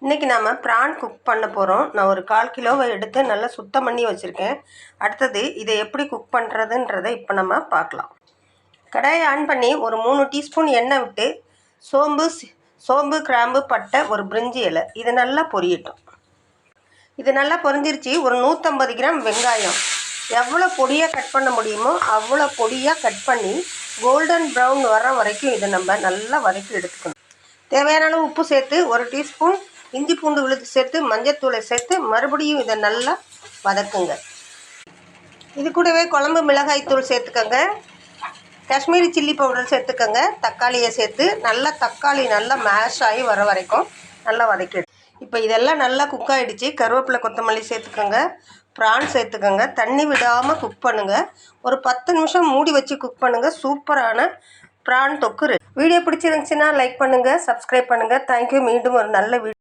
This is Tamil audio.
இன்றைக்கி நாம் ப்ரான் குக் பண்ண போகிறோம். நான் ஒரு 1/4 கிலோவை எடுத்து நல்லா சுத்தம் பண்ணி வச்சுருக்கேன். அடுத்தது இதை எப்படி குக் பண்ணுறதுன்றதை இப்போ நம்ம பார்க்கலாம். கடாயை ஆன் பண்ணி ஒரு 3 டீஸ்பூன் எண்ணெய் விட்டு சோம்பு, கிராம்பு, பட்டை, ஒரு பிரிஞ்சி இலை இது நல்லா பொரியட்டும். இது நல்லா பொரிஞ்சிருச்சு. ஒரு 150 கிராம் வெங்காயம் எவ்வளோ பொடியாக கட் பண்ண முடியுமோ அவ்வளோ பொடியாக கட் பண்ணி கோல்டன் ப்ரௌன் வர வரைக்கும் இதை நம்ம நல்லா வதக்கி எடுத்துக்கணும். தேவையான அளவு உப்பு சேர்த்து 1 டீஸ்பூன் இஞ்சி பூண்டு விழுது சேர்த்து மஞ்சத்தூளை சேர்த்து மறுபடியும் இதை நல்லா வதக்குங்க. இது கூடவே குழம்பு மிளகாய் தூள் சேர்த்துக்கோங்க, காஷ்மீரி சில்லி பவுடர் சேர்த்துக்கோங்க, தக்காளியை சேர்த்து தக்காளி நல்லா மேஷ் ஆகி வர வரைக்கும் நல்லா வதக்கிடு. இப்போ இதெல்லாம் நல்லா குக் ஆகிடுச்சு. கருவேப்பிலை, கொத்தமல்லி சேர்த்துக்கோங்க, ப்ரான் சேர்த்துக்கோங்க. தண்ணி விடாமல் குக் பண்ணுங்கள். ஒரு 10 நிமிஷம் மூடி வச்சு குக் பண்ணுங்கள். சூப்பரான ப்ரான் தொக்கு. வீடியோ பிடிச்சிருந்துச்சுன்னா லைக் பண்ணுங்கள், சப்ஸ்கிரைப் பண்ணுங்கள். தேங்க்யூ. மீண்டும் ஒரு நல்ல வீடியோ